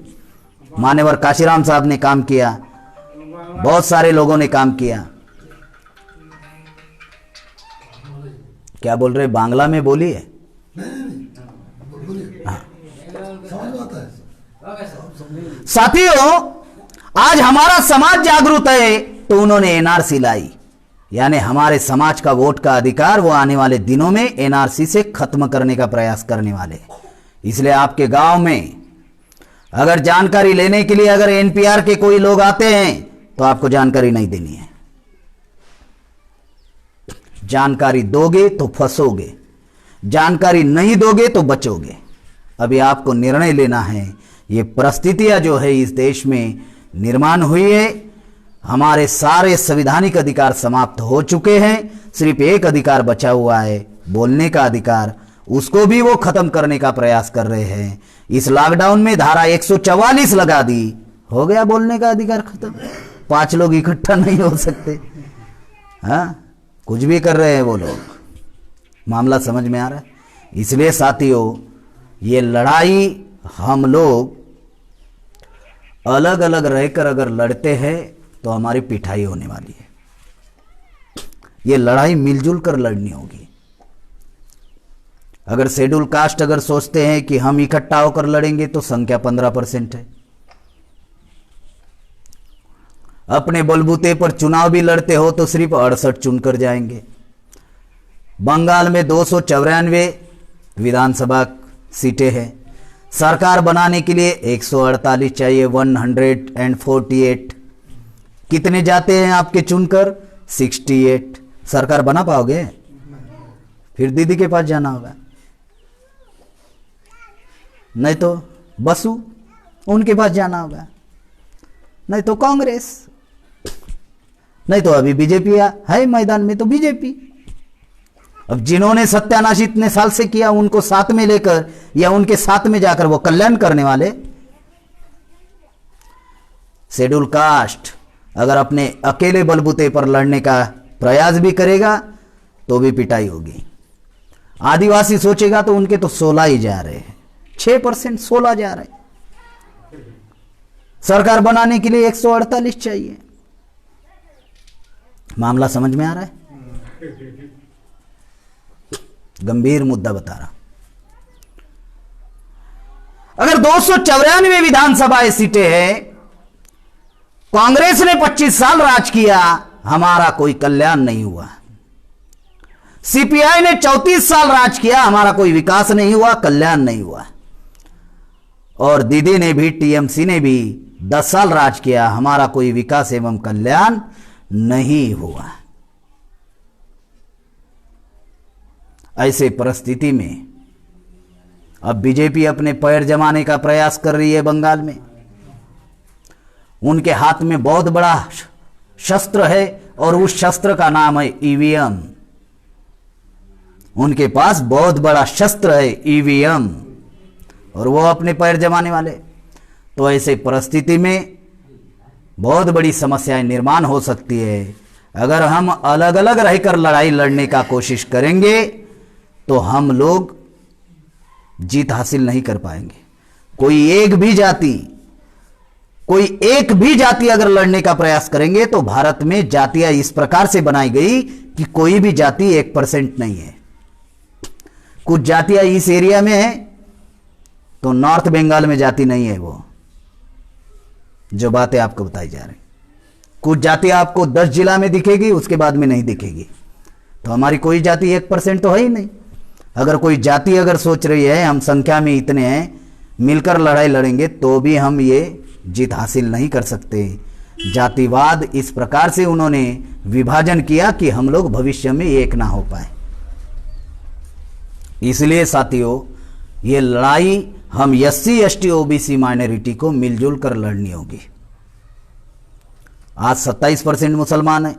मान्यवर काशीराम साहब ने काम किया, बहुत सारे लोगों ने काम किया। क्या बोल रहे? बांग्ला में बोलिए। साथियों, आज हमारा समाज जागरूक है तो उन्होंने एनआरसी लाई, यानी हमारे समाज का वोट का अधिकार वो आने वाले दिनों में एनआरसी से खत्म करने का प्रयास करने वाले। इसलिए आपके गांव में अगर जानकारी लेने के लिए अगर एनपीआर के कोई लोग आते हैं तो आपको जानकारी नहीं देनी है। जानकारी दोगे तो फंसोगे, जानकारी नहीं दोगे तो बचोगे। अभी आपको निर्णय लेना है। ये परिस्थितियां जो है इस देश में निर्माण हुई है, हमारे सारे संवैधानिक अधिकार समाप्त हो चुके हैं, सिर्फ एक अधिकार बचा हुआ है, बोलने का अधिकार, उसको भी वो खत्म करने का प्रयास कर रहे हैं। इस लॉकडाउन में धारा 144 लगा दी, हो गया बोलने का अधिकार खत्म। 5 लोग इकट्ठा नहीं हो सकते। हाँ, कुछ भी कर रहे हैं वो लोग। मामला समझ में आ रहा है? इसलिए साथियों, ये लड़ाई हम लोग अलग अलग रहकर अगर लड़ते हैं तो हमारी पिटाई होने वाली है। ये लड़ाई मिलजुल कर लड़नी होगी। अगर शेड्यूल कास्ट अगर सोचते हैं कि हम इकट्ठा होकर लड़ेंगे तो संख्या 15% है। अपने बलबूते पर चुनाव भी लड़ते हो तो सिर्फ 68 चुनकर जाएंगे। बंगाल में 294 विधानसभा सीटें हैं। सरकार बनाने के लिए 148 चाहिए, 148। कितने जाते हैं आपके चुनकर? 68। सरकार बना पाओगे? फिर दीदी के पास जाना होगा, नहीं तो बसु उनके पास जाना होगा, नहीं तो कांग्रेस, नहीं तो अभी बीजेपी है मैदान में तो बीजेपी। अब जिन्होंने सत्यानाश इतने साल से किया उनको साथ में लेकर या उनके साथ में जाकर वो कल्याण करने वाले। शेड्यूल कास्ट अगर अपने अकेले बलबूते पर लड़ने का प्रयास भी करेगा तो भी पिटाई होगी। आदिवासी सोचेगा तो उनके तो 16 ही जा रहे हैं, 6%, 16 जा रहे हैं। सरकार बनाने के लिए 148 चाहिए। मामला समझ में आ रहा है? गंभीर मुद्दा बता रहा। अगर 294 विधानसभा सीटें हैं, कांग्रेस ने 25 साल राज किया, हमारा कोई कल्याण नहीं हुआ। सीपीआई ने 34 साल राज किया, हमारा कोई विकास नहीं हुआ, कल्याण नहीं हुआ। और दीदी ने भी, टीएमसी ने भी 10 साल राज किया, हमारा कोई विकास एवं कल्याण नहीं हुआ। ऐसे परिस्थिति में अब बीजेपी अपने पैर जमाने का प्रयास कर रही है बंगाल में। उनके हाथ में बहुत बड़ा शस्त्र है और उस शस्त्र का नाम है ईवीएम। उनके पास बहुत बड़ा शस्त्र है ईवीएम और वो अपने पैर जमाने वाले। तो ऐसे परिस्थिति में बहुत बड़ी समस्याएं निर्माण हो सकती है। अगर हम अलग अलग रहकर लड़ाई लड़ने का कोशिश करेंगे तो हम लोग जीत हासिल नहीं कर पाएंगे। कोई एक भी जाति अगर लड़ने का प्रयास करेंगे तो भारत में जातियां इस प्रकार से बनाई गई कि कोई भी जाति 1% नहीं है। कुछ जातियां इस एरिया में है तो नॉर्थ बंगाल में जाति नहीं है। वो जो बातें आपको बताई जा रही, कुछ जाति आपको 10 जिला में दिखेगी, उसके बाद में नहीं दिखेगी। तो हमारी कोई जाति 1% तो है ही नहीं। अगर कोई जाति अगर सोच रही है हम संख्या में इतने हैं, मिलकर लड़ाई लड़ेंगे तो भी हम ये जीत हासिल नहीं कर सकते। जातिवाद इस प्रकार से उन्होंने विभाजन किया कि हम लोग भविष्य में एक ना हो पाए। इसलिए साथियों, ये लड़ाई हम SC ST OBC माइनॉरिटी को मिलजुल कर लड़नी होगी। आज 27% मुसलमान है।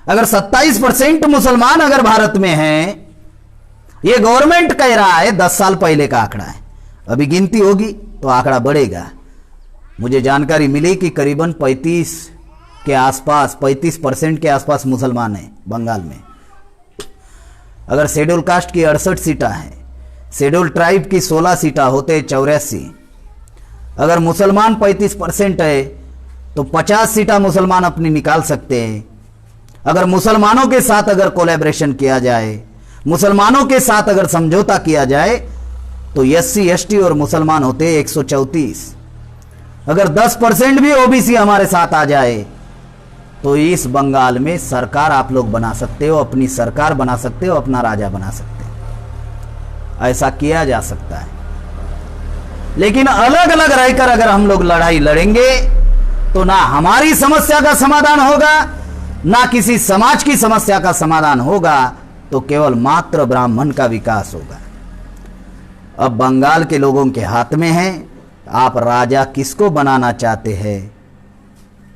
अगर 27% मुसलमान अगर भारत में हैं, ये गवर्नमेंट कह रहा है, 10 साल पहले का आंकड़ा है, अभी गिनती होगी तो आंकड़ा बढ़ेगा। मुझे जानकारी मिली कि करीबन 35% के आसपास मुसलमान हैं बंगाल में। अगर शेड्यूल कास्ट की 68 सीटें हैं, शेड्यूल ट्राइब की 16 सीटें होते 84। अगर मुसलमान 35% है तो 50 सीटें मुसलमान अपनी निकाल सकते हैं। अगर मुसलमानों के साथ अगर कोलैबोरेशन किया जाए, मुसलमानों के साथ अगर समझौता किया जाए तो SC ST और मुसलमान होते 134। अगर 10% भी OBC हमारे साथ आ जाए तो इस बंगाल में सरकार आप लोग बना सकते हो, अपनी सरकार बना सकते हो, अपना राजा बना सकते हो। ऐसा किया जा सकता है। लेकिन अलग अलग रहकर अगर हम लोग लड़ाई लड़ेंगे तो ना हमारी समस्या का समाधान होगा, ना किसी समाज की समस्या का समाधान होगा, तो केवल मात्र ब्राह्मण का विकास होगा। अब बंगाल के लोगों के हाथ में है, आप राजा किसको बनाना चाहते हैं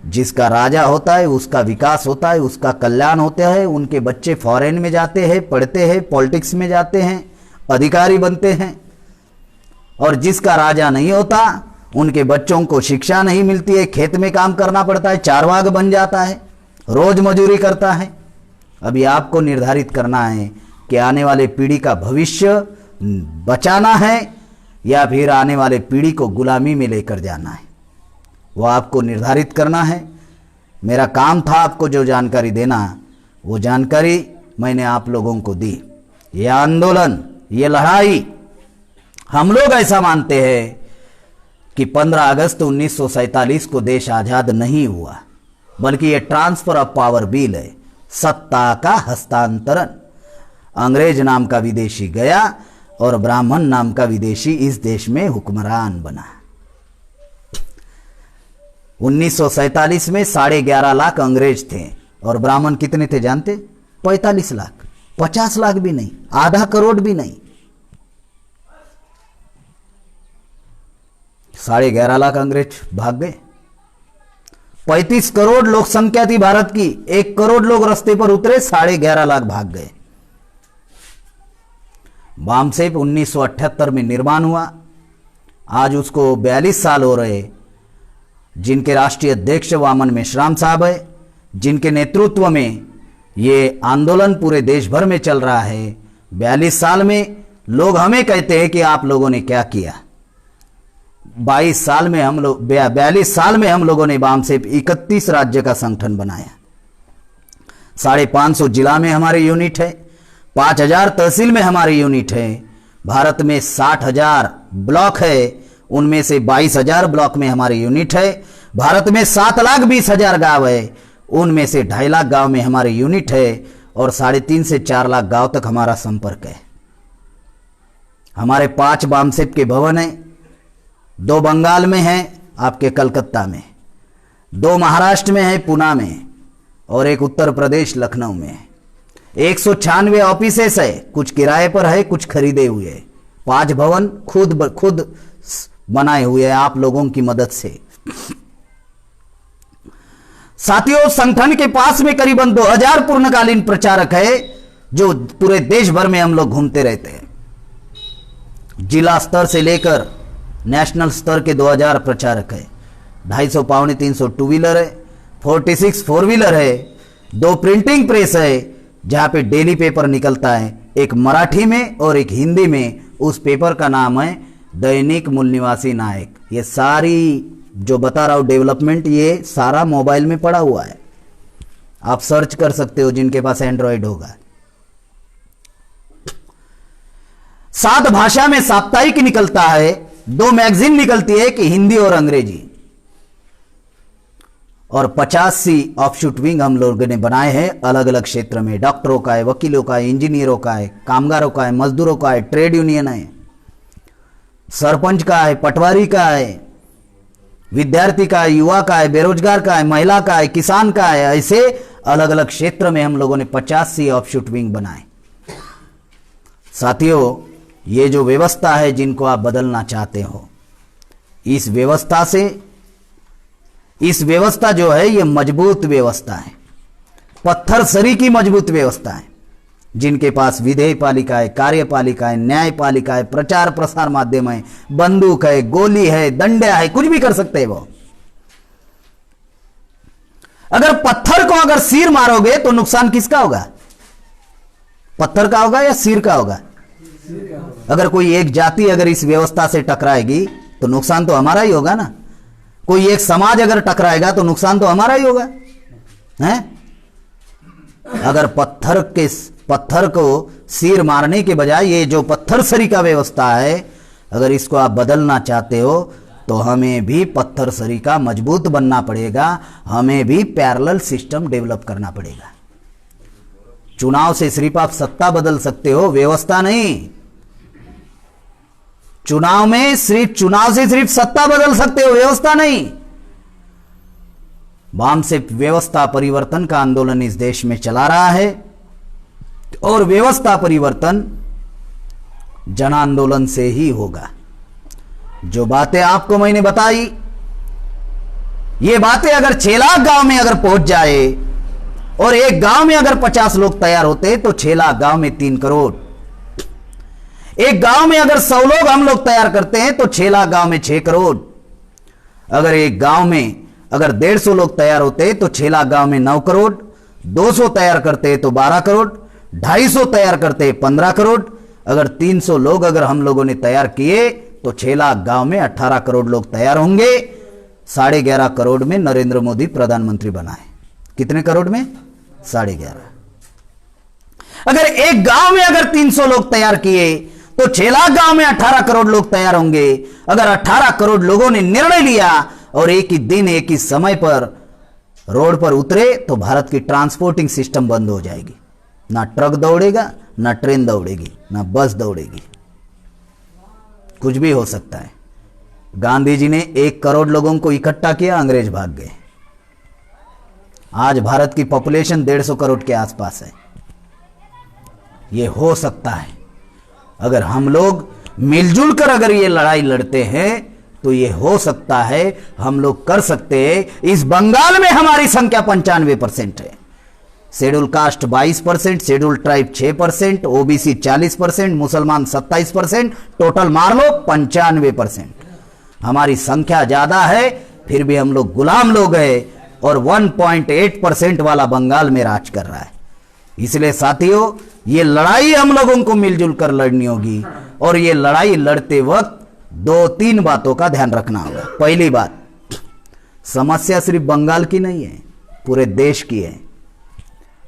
जिसका राजा होता है उसका विकास होता है, उसका कल्याण होता है, उनके बच्चे फॉरेन में जाते हैं, पढ़ते हैं, पॉलिटिक्स में जाते हैं, अधिकारी बनते हैं। और जिसका राजा नहीं होता उनके बच्चों को शिक्षा नहीं मिलती है, खेत में काम करना पड़ता है, चारवाग बन जाता है, रोज मजूरी करता है। अभी आपको निर्धारित करना है कि आने वाले पीढ़ी का भविष्य बचाना है या फिर आने वाले पीढ़ी को गुलामी में लेकर जाना है, वो आपको निर्धारित करना है। मेरा काम था आपको जो जानकारी देना, वो जानकारी मैंने आप लोगों को दी। ये आंदोलन, ये लड़ाई, हम लोग ऐसा मानते हैं कि 15 अगस्त 1947 को देश आजाद नहीं हुआ, बल्कि ये ट्रांसफर ऑफ पावर बिल है, सत्ता का हस्तांतरण। अंग्रेज नाम का विदेशी गया और ब्राह्मण नाम का विदेशी इस देश में हुक्मरान बना। 1947 में 11.5 लाख अंग्रेज थे और ब्राह्मण कितने थे जानते? 45 लाख, 50 लाख भी नहीं, आधा करोड़ भी नहीं, 11.5 लाख अंग्रेज भाग गए। 35 करोड़ लोक संख्या थी भारत की, 1 करोड़ लोग रास्ते पर उतरे, 11.5 लाख भाग गए। बामसेप 1978 में निर्माण हुआ, आज उसको 42 साल हो रहे। जिनके राष्ट्रीय अध्यक्ष वामन मेश्राम साहब है, जिनके नेतृत्व में ये आंदोलन पूरे देश भर में चल रहा है। 42 साल में लोग हमें कहते हैं कि आप लोगों ने क्या किया। 42 साल में हम लोगों ने बामसेप 31 राज्य का संगठन बनाया। 550 जिला में हमारे यूनिट है, 5000 तहसील में हमारे यूनिट है। भारत में 60,000 ब्लॉक है, उनमें से 22,000 ब्लॉक में हमारे यूनिट है। भारत में 7,20,000 गांव है, उनमें से 2.5 लाख गांव में हमारे यूनिट है और 3.5 से 4 लाख गांव तक हमारा संपर्क है। हमारे 5 बामसेप के भवन हैं, 2 बंगाल में हैं, आपके कलकत्ता में, 2 महाराष्ट्र में है, पुणे में, और 1 उत्तर प्रदेश लखनऊ में। 196 ऑफिसेस है, कुछ किराए पर है, कुछ खरीदे हुए। 5 भवन खुद बनाए हुए हैं आप लोगों की मदद से। साथियों, संगठन के पास में करीबन 2000 पूर्णकालीन प्रचारक है जो पूरे देश भर में हम लोग घूमते रहते हैं। जिला स्तर से लेकर नेशनल स्तर के 2000 प्रचारक है। 250 पौने 300 टू व्हीलर है, 46 फोर व्हीलर है, 2 प्रिंटिंग प्रेस है जहां पे डेली पेपर निकलता है, एक मराठी में और एक हिंदी में। उस पेपर का नाम है दैनिक मूल निवासी नायक। ये सारी जो बता रहा हूं डेवलपमेंट, ये सारा मोबाइल में पड़ा हुआ है, आप सर्च कर सकते हो जिनके पास एंड्रॉयड होगा। 7 भाषा में साप्ताहिक निकलता है, 2 मैगजीन निकलती है कि हिंदी और अंग्रेजी, और 85 ऑफशूट विंग हम लोगों ने बनाए हैं अलग अलग क्षेत्र में। डॉक्टरों का है, वकीलों का है, इंजीनियरों का है, कामगारों का है, मजदूरों का है, ट्रेड यूनियन है, सरपंच का है, पटवारी का है, विद्यार्थी का है, युवा का है, बेरोजगार का है, महिला का है, किसान का है। ऐसे अलग अलग क्षेत्र में हम लोगों ने 85 ऑफशूट विंग बनाए। साथियों, ये जो व्यवस्था है जिनको आप बदलना चाहते हो, इस व्यवस्था जो है ये मजबूत व्यवस्था है, पत्थर सरी की मजबूत व्यवस्था है। जिनके पास विधेय पालिका है, कार्यपालिका है, न्यायपालिका है, प्रचार प्रसार माध्यम है, बंदूक है, गोली है, दंडा है, कुछ भी कर सकते हैं वो। अगर पत्थर को अगर सिर मारोगे तो नुकसान किसका होगा? पत्थर का होगा या सिर का होगा? अगर कोई एक जाति अगर इस व्यवस्था से टकराएगी तो नुकसान तो हमारा ही होगा ना। कोई एक समाज अगर टकराएगा तो नुकसान तो हमारा ही होगा, हैं? अगर पत्थर को सिर मारने के बजाय ये जो पत्थर सरी का व्यवस्था है, अगर इसको आप बदलना चाहते हो तो हमें भी पत्थर सरी का मजबूत बनना पड़ेगा, हमें भी पैरेलल सिस्टम डेवलप करना पड़ेगा। चुनाव से सिर्फ आप सत्ता बदल सकते हो, व्यवस्था नहीं। चुनाव से सिर्फ सत्ता बदल सकते हो, व्यवस्था नहीं। बामसेप व्यवस्था परिवर्तन का आंदोलन इस देश में चला रहा है और व्यवस्था परिवर्तन जन आंदोलन से ही होगा। जो बातें आपको मैंने बताई ये बातें अगर 6 लाख गांव में अगर पहुंच जाए और एक गांव में अगर 50 लोग तैयार होते तो 6 लाख गांव में 3 करोड़। एक गांव में अगर 100 लोग हम लोग तैयार करते हैं तो 6 लाख गांव में 6 करोड़। अगर एक गांव में अगर 150 लोग तैयार होते तो 6 लाख गांव में 9 करोड़। 200 तैयार करते तो 12 करोड़। 250 तैयार करते 15 करोड़। अगर 300 लोग अगर हम लोगों ने तैयार किए तो 6 लाख गांव में 18 करोड़ लोग तैयार होंगे। 11.5 करोड़ में नरेंद्र मोदी प्रधानमंत्री बनाए। कितने करोड़ में? 11.5। अगर एक गांव में अगर 300 लोग तैयार किए तो 6 लाख गांव में 18 करोड़ लोग तैयार होंगे। अगर 18 करोड़ लोगों ने निर्णय लिया और एक ही दिन एक ही समय पर रोड पर उतरे तो भारत की ट्रांसपोर्टिंग सिस्टम बंद हो जाएगी। ना ट्रक दौड़ेगा, ना ट्रेन दौड़ेगी, ना बस दौड़ेगी। कुछ भी हो सकता है। गांधी जी ने 1 करोड़ लोगों को इकट्ठा किया, अंग्रेज भाग गए। आज भारत की पॉपुलेशन 150 करोड़ के आसपास है। यह हो सकता है अगर हम लोग मिलजुल कर अगर ये लड़ाई लड़ते हैं तो ये हो सकता है, हम लोग कर सकते हैं। इस बंगाल में हमारी संख्या 95% है। Schedule caste 22%, schedule tribe 6%, OBC 40%, मुसलमान 27%, टोटल मार लो 95%। हमारी संख्या ज्यादा है, फिर भी हम लोग गुलाम लोग हैं और 1.8% वाला बंगाल में राज कर रहा है। इसलिए साथियों, ये लड़ाई हम लोगों को मिलजुल कर लड़नी होगी और ये लड़ाई लड़ते वक्त 2-3 बातों का ध्यान रखना होगा। पहली बात, समस्या सिर्फ बंगाल की नहीं है, पूरे देश की है।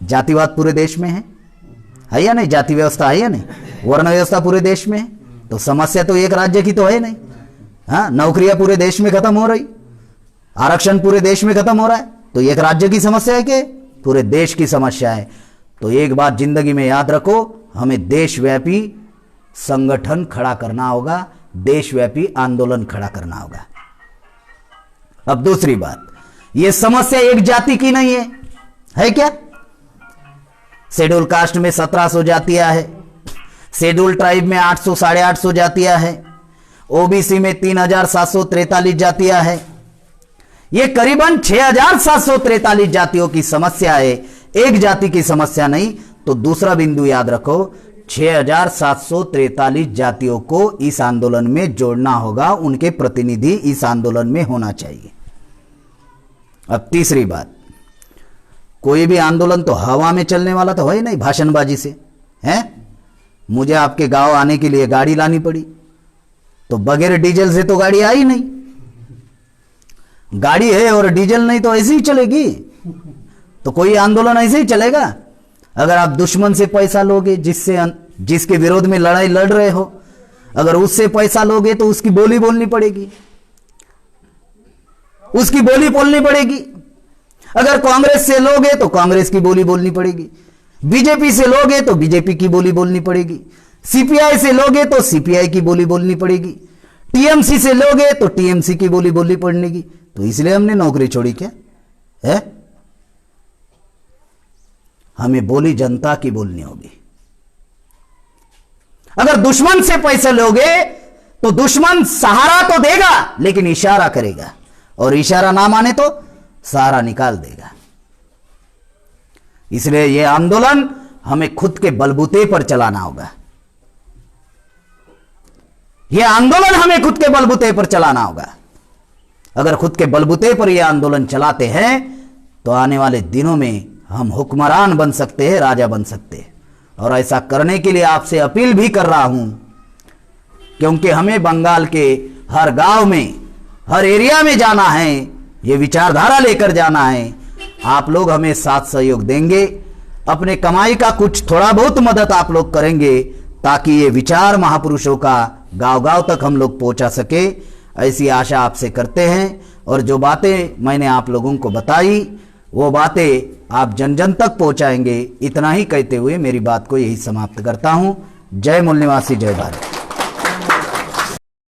जातिवाद पूरे देश में है या नहीं? जाति व्यवस्था है या नहीं? वर्ण व्यवस्था पूरे देश में है। तो समस्या तो एक राज्य की तो है नहीं। हाँ, नौकरियां पूरे देश में खत्म हो रही, आरक्षण पूरे देश में खत्म हो रहा है, तो एक राज्य की समस्या है कि पूरे देश की समस्या है। तो एक बात जिंदगी में याद रखो, हमें देशव्यापी संगठन खड़ा करना होगा, देशव्यापी आंदोलन खड़ा करना होगा। अब दूसरी बात, यह समस्या एक जाति की नहीं है क्या? शेड्यूल कास्ट में 1700 जातियां हैं, शेड्यूल ट्राइब में 800 850 जातियां हैं, ओबीसी में 3743 जातियां हैं। यह करीबन 6743 जातियों की समस्या है, एक जाति की समस्या नहीं। तो दूसरा बिंदु याद रखो, 6743 जातियों को इस आंदोलन में जोड़ना होगा, उनके प्रतिनिधि इस आंदोलन में होना चाहिए। अब तीसरी बात, कोई भी आंदोलन तो हवा में चलने वाला तो है नहीं, भाषणबाजी से है। मुझे आपके गांव आने के लिए गाड़ी लानी पड़ी, तो बगैर डीजल से तो गाड़ी आई नहीं। गाड़ी है और डीजल नहीं तो ऐसे ही चलेगी। तो कोई आंदोलन ऐसे ही चलेगा? अगर आप दुश्मन से पैसा लोगे, जिसके विरोध में लड़ाई लड़ रहे हो, अगर उससे पैसा लोगे तो उसकी बोली बोलनी पड़ेगी, उसकी बोली बोलनी पड़ेगी। अगर कांग्रेस से लोगे तो कांग्रेस की बोली बोलनी पड़ेगी, बीजेपी से लोगे तो बीजेपी की बोली बोलनी पड़ेगी, सीपीआई से लोगे तो सीपीआई की बोली बोलनी पड़ेगी, टीएमसी से लोगे तो टीएमसी की बोली बोलनी पड़ेगी। तो इसलिए हमने नौकरी छोड़ी क्या है? हमें बोली जनता की बोलनी होगी। अगर दुश्मन से पैसे लोगे तो दुश्मन सहारा तो देगा लेकिन इशारा करेगा, और इशारा ना माने तो सहारा निकाल देगा। इसलिए यह आंदोलन हमें खुद के बलबूते पर चलाना होगा। यह आंदोलन हमें खुद के बलबूते पर चलाना होगा। अगर खुद के बलबूते पर यह आंदोलन चलाते हैं तो आने वाले दिनों में हम हुक्मरान बन सकते हैं, राजा बन सकते हैं। और ऐसा करने के लिए आपसे अपील भी कर रहा हूं, क्योंकि हमें बंगाल के हर गांव में, हर एरिया में जाना है, ये विचारधारा लेकर जाना है। आप लोग हमें साथ सहयोग देंगे, अपने कमाई का कुछ थोड़ा बहुत मदद आप लोग करेंगे, ताकि ये विचार महापुरुषों का गांव-गांव तक हम लोग पहुंचा सके, ऐसी आशा आपसे करते हैं। और जो बातें मैंने आप लोगों को बताई वो बातें आप जन जन तक पहुंचाएंगे, इतना ही कहते हुए मेरी बात को यही समाप्त करता हूं। जय मूल निवासी, जय भारत।